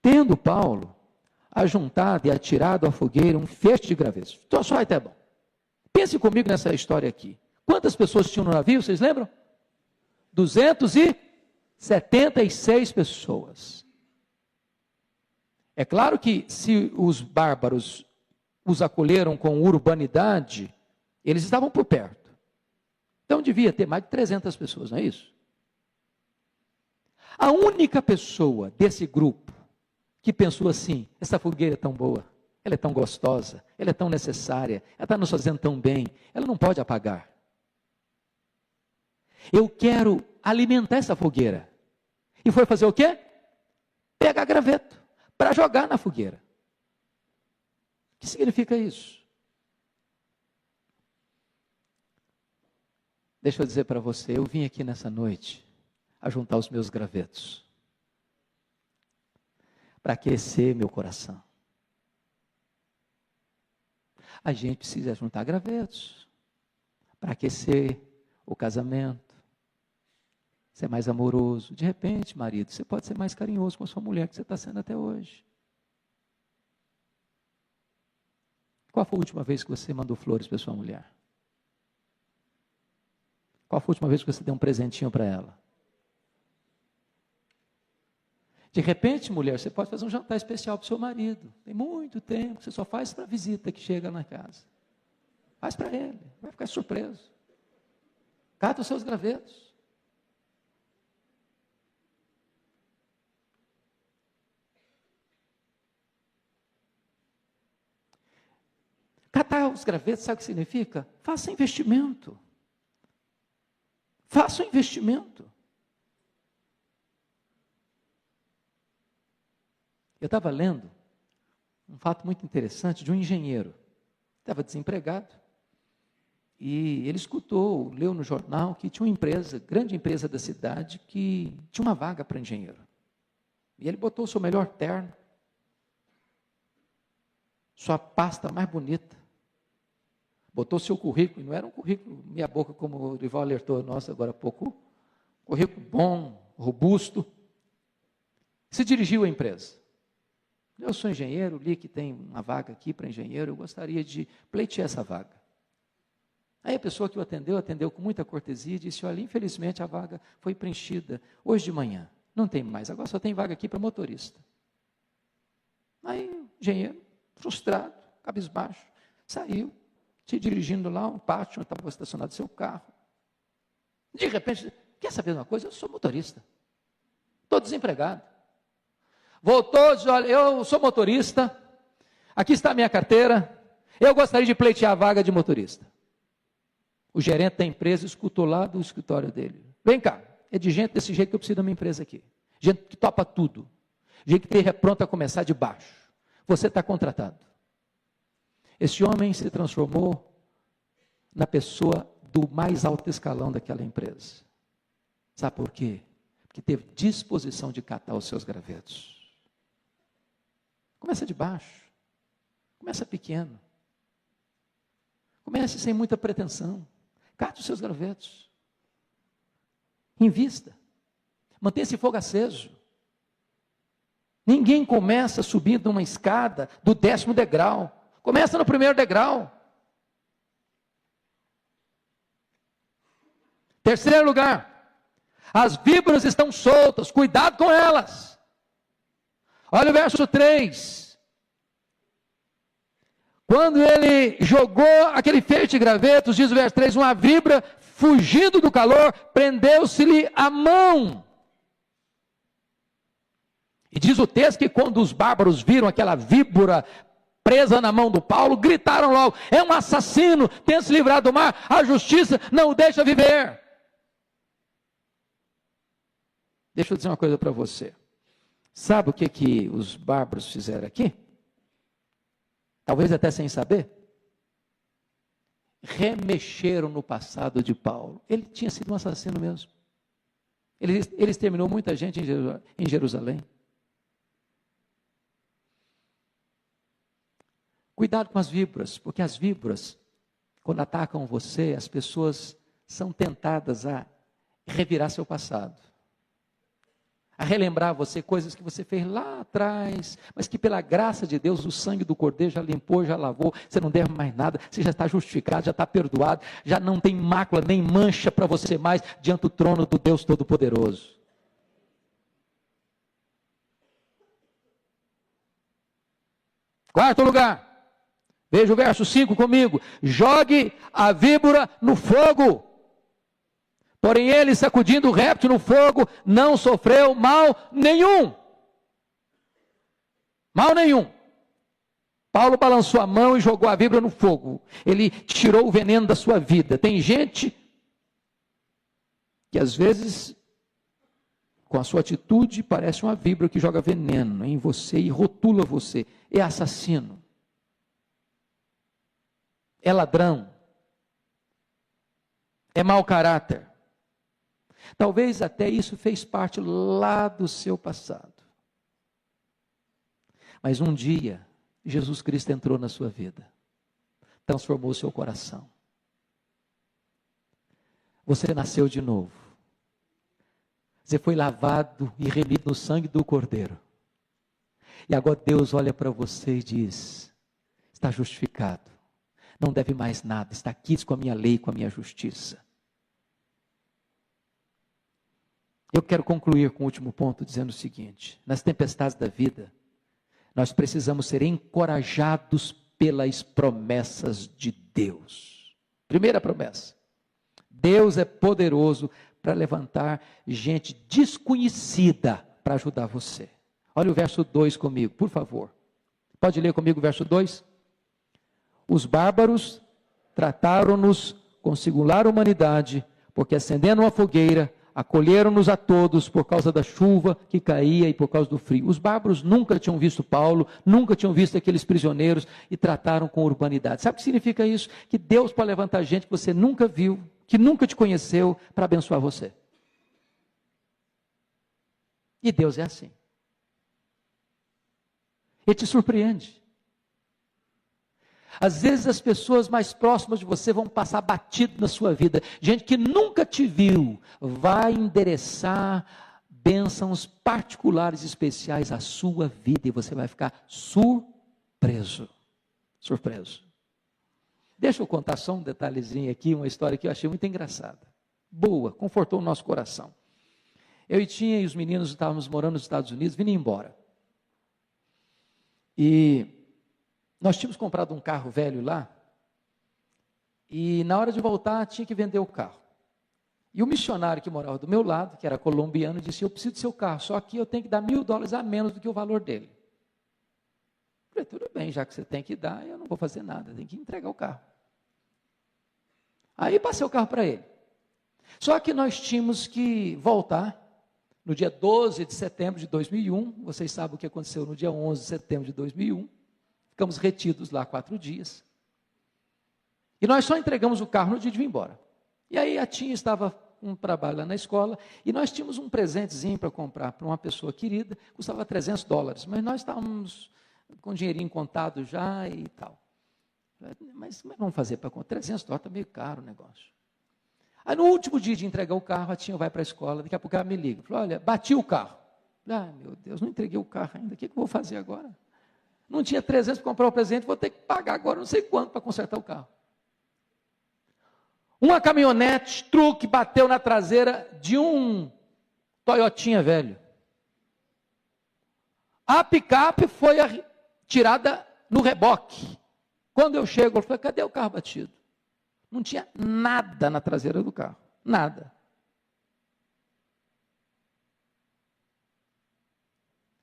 Tendo Paulo ajuntado e atirado à fogueira um feixe de gravetos. Então, só até bom. Pense comigo nessa história aqui. Quantas pessoas tinham no navio, vocês lembram? 276 pessoas. É claro que se os bárbaros os acolheram com urbanidade, eles estavam por perto. Então devia ter mais de 300 pessoas, não é isso? A única pessoa desse grupo que pensou assim, essa fogueira é tão boa, ela é tão gostosa, ela é tão necessária, ela está nos fazendo tão bem, ela não pode apagar. Eu quero alimentar essa fogueira. E foi fazer o quê? Pegar graveto para jogar na fogueira. O que significa isso? Deixa eu dizer para você, eu vim aqui nessa noite a juntar os meus gravetos para aquecer meu coração. A gente precisa juntar gravetos para aquecer o casamento, ser mais amoroso. De repente, marido, você pode ser mais carinhoso com a sua mulher, que você está sendo até hoje. Qual foi a última vez que você mandou flores para sua mulher? Qual foi a última vez que você deu um presentinho para ela? De repente, mulher, você pode fazer um jantar especial para o seu marido. Tem muito tempo, você só faz para a visita que chega na casa. Faz para ele, vai ficar surpreso. Cata os seus gravetos. Catar os gravetos, sabe o que significa? Faça investimento. Faça um investimento. Eu estava lendo um fato muito interessante de um engenheiro. Estava desempregado. E ele leu no jornal que tinha uma empresa, grande empresa da cidade, que tinha uma vaga para engenheiro. E ele botou o seu melhor terno, sua pasta mais bonita, botou o seu currículo, e não era um currículo meia boca como o Rival alertou nós agora há pouco, currículo bom, robusto, se dirigiu à empresa. Eu sou engenheiro, li que tem uma vaga aqui para engenheiro, eu gostaria de pleitear essa vaga. Aí a pessoa que o atendeu com muita cortesia e disse, olha, infelizmente a vaga foi preenchida hoje de manhã, não tem mais, agora só tem vaga aqui para motorista. Aí o engenheiro, frustrado, cabisbaixo, saiu, se dirigindo lá, um pátio onde estava estacionado seu carro. De repente, quer saber de uma coisa? Eu sou motorista, estou desempregado. Voltou, disse, olha, eu sou motorista, aqui está a minha carteira, eu gostaria de pleitear a vaga de motorista. O gerente da empresa escutou lá do escritório dele. Vem cá, é de gente desse jeito que eu preciso da minha empresa aqui. Gente que topa tudo. Gente que esteja pronta a começar de baixo. Você está contratado. Esse homem se transformou na pessoa do mais alto escalão daquela empresa. Sabe por quê? Porque teve disposição de catar os seus gravetos. Começa de baixo. Começa pequeno. Comece sem muita pretensão. Cate os seus gravetos. Invista. Mantenha esse fogo aceso. Ninguém começa subindo uma escada do 10º degrau. Começa no 1º degrau. 3º lugar. As víboras estão soltas. Cuidado com elas. Olha o verso 3. Quando ele jogou aquele feixe de gravetos, diz o verso 3, uma víbora, fugindo do calor, prendeu-se-lhe a mão. E diz o texto que quando os bárbaros viram aquela víbora presa na mão do Paulo, gritaram logo, é um assassino, tem se livrado do mar, a justiça não o deixa viver. Deixa eu dizer uma coisa para você. Sabe o que os bárbaros fizeram aqui? Talvez até sem saber, remexeram no passado de Paulo. Ele tinha sido um assassino mesmo. Ele exterminou muita gente em Jerusalém. Cuidado com as víboras, porque as víboras, quando atacam você, as pessoas são tentadas a revirar seu passado. A relembrar você coisas que você fez lá atrás, mas que pela graça de Deus, o sangue do Cordeiro já limpou, já lavou, você não deve mais nada, você já está justificado, já está perdoado, já não tem mácula nem mancha para você mais diante do trono do Deus Todo-Poderoso. Quarto lugar, veja o verso 5 comigo, jogue a víbora no fogo. Porém ele, sacudindo o réptil no fogo, não sofreu mal nenhum. Mal nenhum. Paulo balançou a mão e jogou a víbora no fogo. Ele tirou o veneno da sua vida. Tem gente que às vezes, com a sua atitude, parece uma víbora que joga veneno em você e rotula você. É assassino. É ladrão. É mau caráter. Talvez até isso fez parte lá do seu passado. Mas um dia, Jesus Cristo entrou na sua vida, transformou o seu coração. Você nasceu de novo. Você foi lavado e remido no sangue do Cordeiro. E agora Deus olha para você e diz: está justificado. Não deve mais nada. Está aqui com a minha lei, com a minha justiça. Eu quero concluir com o último ponto dizendo o seguinte: nas tempestades da vida, nós precisamos ser encorajados pelas promessas de Deus. Primeira promessa: Deus é poderoso para levantar gente desconhecida para ajudar você. Olha o verso 2 comigo, por favor. Pode ler comigo o verso 2? Os bárbaros trataram-nos com singular humanidade, porque acendendo uma fogueira, acolheram-nos a todos por causa da chuva que caía e por causa do frio. Os bárbaros nunca tinham visto Paulo, nunca tinham visto aqueles prisioneiros e trataram com urbanidade. Sabe o que significa isso? Que Deus pode levantar gente que você nunca viu, que nunca te conheceu, para abençoar você. E Deus é assim. Ele te surpreende. Às vezes as pessoas mais próximas de você vão passar batido na sua vida. Gente que nunca te viu vai endereçar bênçãos particulares especiais à sua vida e você vai ficar surpreso. Surpreso. Deixa eu contar só um detalhezinho aqui, uma história que eu achei muito engraçada. Boa, confortou o nosso coração. Eu e os meninos estávamos morando nos Estados Unidos, vindo embora. E nós tínhamos comprado um carro velho lá, e na hora de voltar tinha que vender o carro. E o missionário que morava do meu lado, que era colombiano, disse: eu preciso do seu carro, só que eu tenho que dar $1.000 a menos do que o valor dele. Eu falei: tudo bem, já que você tem que dar, eu não vou fazer nada, tem que entregar o carro. Aí passei o carro para ele. Só que nós tínhamos que voltar no dia 12 de setembro de 2001, vocês sabem o que aconteceu no dia 11 de setembro de 2001, ficamos retidos lá 4 dias, e nós só entregamos o carro no dia de vir embora. E aí a Tinha estava com um trabalho lá na escola, e nós tínhamos um presentezinho para comprar para uma pessoa querida, custava $300, mas nós estávamos com dinheirinho contado já e tal. Mas como é que vamos fazer para comprar? $300 está meio caro o negócio. Aí no último dia de entregar o carro, a Tinha vai para a escola, daqui a pouco ela me liga, falou: olha, bati o carro. Ah, meu Deus, não entreguei o carro ainda, o que eu vou fazer agora? Não tinha 300 para comprar o presente, vou ter que pagar agora não sei quanto para consertar o carro. Uma caminhonete, truque, bateu na traseira de um Toyotinha velho. A picape foi tirada no reboque. Quando eu chego, eu falei: cadê o carro batido? Não tinha nada na traseira do carro, nada.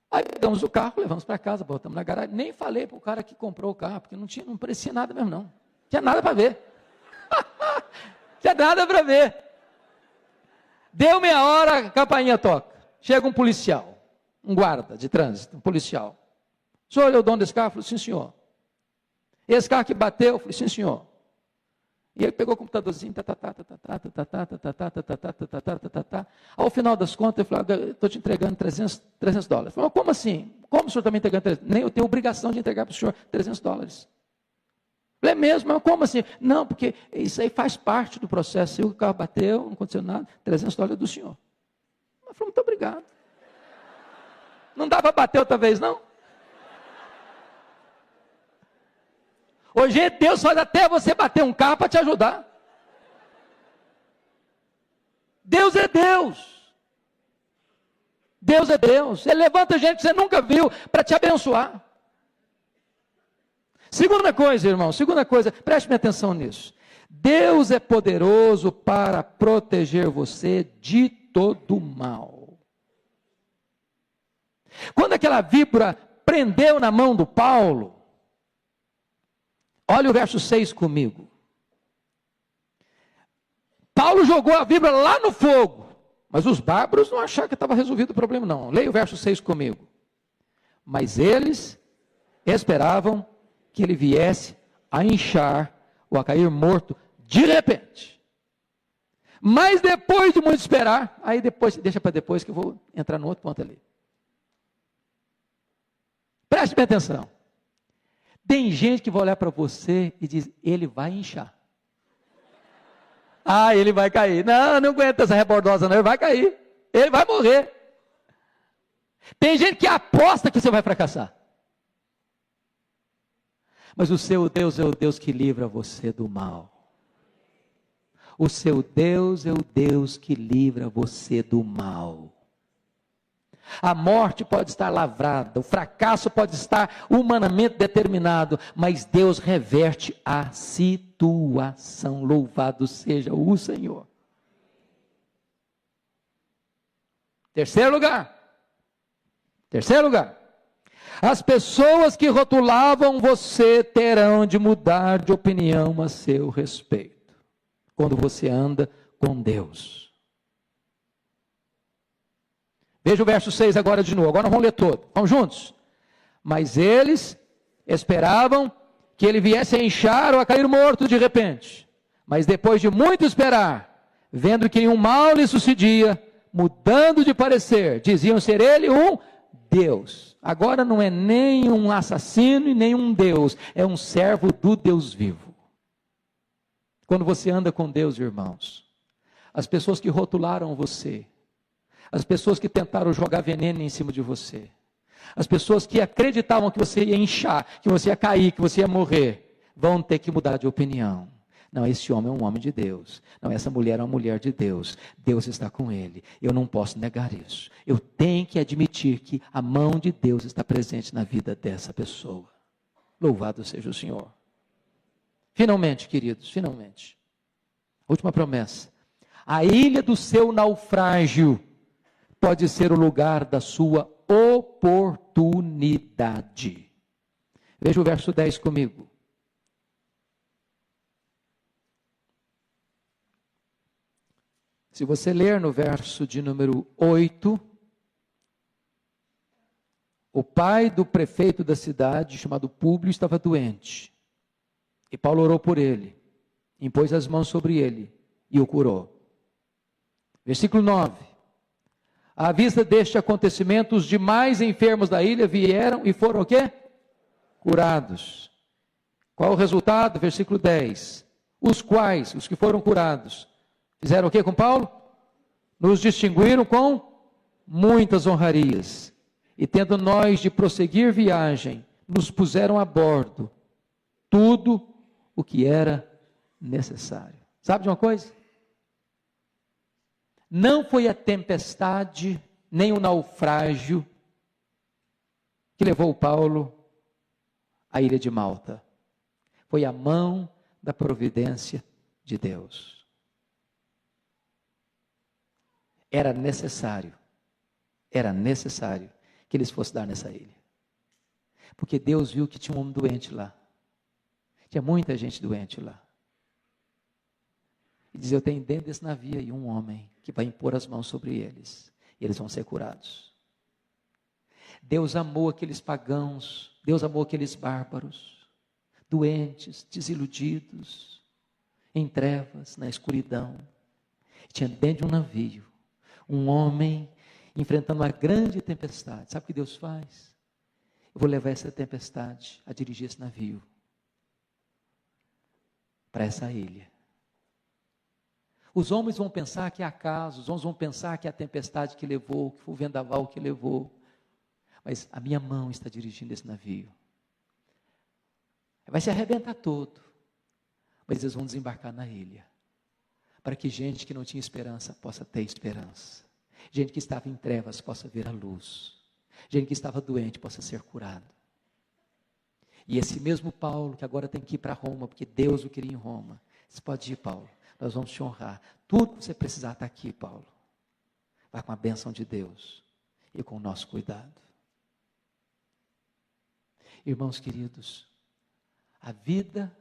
Aí pegamos o carro, levamos para casa, botamos na garagem. Nem falei para o cara que comprou o carro, porque não parecia nada mesmo não. Não tinha nada para ver. Não tinha nada para ver. Deu meia hora, a campainha toca. Chega um policial, um guarda de trânsito, um policial. O senhor é o dono desse carro? Eu falei: sim, senhor. Esse carro que bateu? Eu falei: sim, senhor. E ele pegou o computadorzinho, ao final das contas, ele falou: estou te entregando $300. Ele falou: como assim? Como o senhor está me entregando $300? Nem eu tenho obrigação de entregar para o senhor $300. É mesmo, mas como assim? Não, porque isso aí faz parte do processo. Se o carro bateu, não aconteceu nada, $300 do senhor. Eu falei: muito obrigado. Não dá para bater outra vez, não? Hoje Deus faz até você bater um carro para te ajudar. Deus é Deus. Deus é Deus. Ele levanta gente que você nunca viu para te abençoar. Segunda coisa, irmão, preste minha atenção nisso. Deus é poderoso para proteger você de todo mal. Quando aquela víbora prendeu na mão do Paulo, olha o verso 6 comigo. Paulo jogou a víbora lá no fogo, mas os bárbaros não acharam que estava resolvido o problema, não. Leia o verso 6 comigo. Mas eles esperavam que ele viesse a inchar ou a cair morto de repente. Mas depois de muito esperar, aí depois, deixa para depois que eu vou entrar no outro ponto ali. Preste bem atenção. Tem gente que vai olhar para você e diz: ele vai inchar. Ah, ele vai cair. Não aguenta essa rebordosa não, ele vai cair. Ele vai morrer. Tem gente que aposta que você vai fracassar. Mas o seu Deus é o Deus que livra você do mal. O seu Deus é o Deus que livra você do mal. A morte pode estar lavrada, o fracasso pode estar humanamente determinado, mas Deus reverte a situação. Louvado seja o Senhor. Terceiro lugar. As pessoas que rotulavam você terão de mudar de opinião a seu respeito, quando você anda com Deus. Veja o verso 6 agora de novo. Agora vamos ler todo. Vamos juntos. Mas eles esperavam que ele viesse a inchar ou a cair morto de repente. Mas depois de muito esperar, vendo que nenhum mal lhe sucedia, mudando de parecer, diziam ser ele um Deus. Agora não é nem um assassino e nem um Deus. É um servo do Deus vivo. Quando você anda com Deus, irmãos, as pessoas que rotularam você, as pessoas que tentaram jogar veneno em cima de você, as pessoas que acreditavam que você ia inchar, que você ia cair, que você ia morrer, vão ter que mudar de opinião. Não, esse homem é um homem de Deus. Não, essa mulher é uma mulher de Deus. Deus está com ele. Eu não posso negar isso. Eu tenho que admitir que a mão de Deus está presente na vida dessa pessoa. Louvado seja o Senhor. Finalmente, queridos, finalmente. Última promessa. A ilha do seu naufrágio pode ser o lugar da sua oportunidade. Veja o verso 10 comigo. Se você ler no verso de número 8, o pai do prefeito da cidade, chamado Públio, estava doente. E Paulo orou por ele, impôs as mãos sobre ele e o curou. Versículo 9. À vista deste acontecimento, os demais enfermos da ilha vieram e foram o quê? Curados. Qual o resultado? Versículo 10. Os quais, os que foram curados, fizeram o que com Paulo? Nos distinguiram com muitas honrarias. E tendo nós de prosseguir viagem, nos puseram a bordo tudo o que era necessário. Sabe de uma coisa? Não foi a tempestade, nem o naufrágio que levou Paulo à ilha de Malta. Foi a mão da providência de Deus. Era necessário que eles fossem dar nessa ilha. Porque Deus viu que tinha um homem doente lá. Tinha muita gente doente lá. E diz, eu tenho dentro desse navio aí um homem que vai impor as mãos sobre eles. E eles vão ser curados. Deus amou aqueles pagãos, Deus amou aqueles bárbaros, doentes, desiludidos, em trevas, na escuridão. Tinha dentro de um navio um homem enfrentando uma grande tempestade. Sabe o que Deus faz? Eu vou levar essa tempestade a dirigir esse navio para essa ilha. Os homens vão pensar que é acaso, os homens vão pensar que é a tempestade que levou, que foi o vendaval que levou. Mas a minha mão está dirigindo esse navio. Vai se arrebentar todo. Mas eles vão desembarcar na ilha. Para que gente que não tinha esperança possa ter esperança. Gente que estava em trevas possa ver a luz. Gente que estava doente possa ser curado. E esse mesmo Paulo, que agora tem que ir para Roma, porque Deus o queria em Roma. Você pode ir, Paulo. Nós vamos te honrar. Tudo que você precisar está aqui, Paulo. Vai com a bênção de Deus e com o nosso cuidado. Irmãos queridos, a vida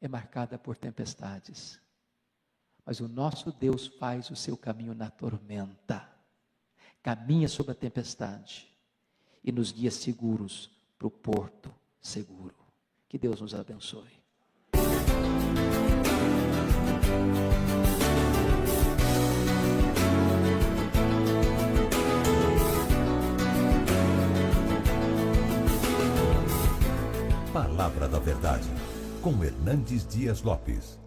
é marcada por tempestades. Mas o nosso Deus faz o seu caminho na tormenta. Caminha sobre a tempestade e nos guia seguros para o porto seguro. Que Deus nos abençoe. Palavra da Verdade, com Hernandes Dias Lopes.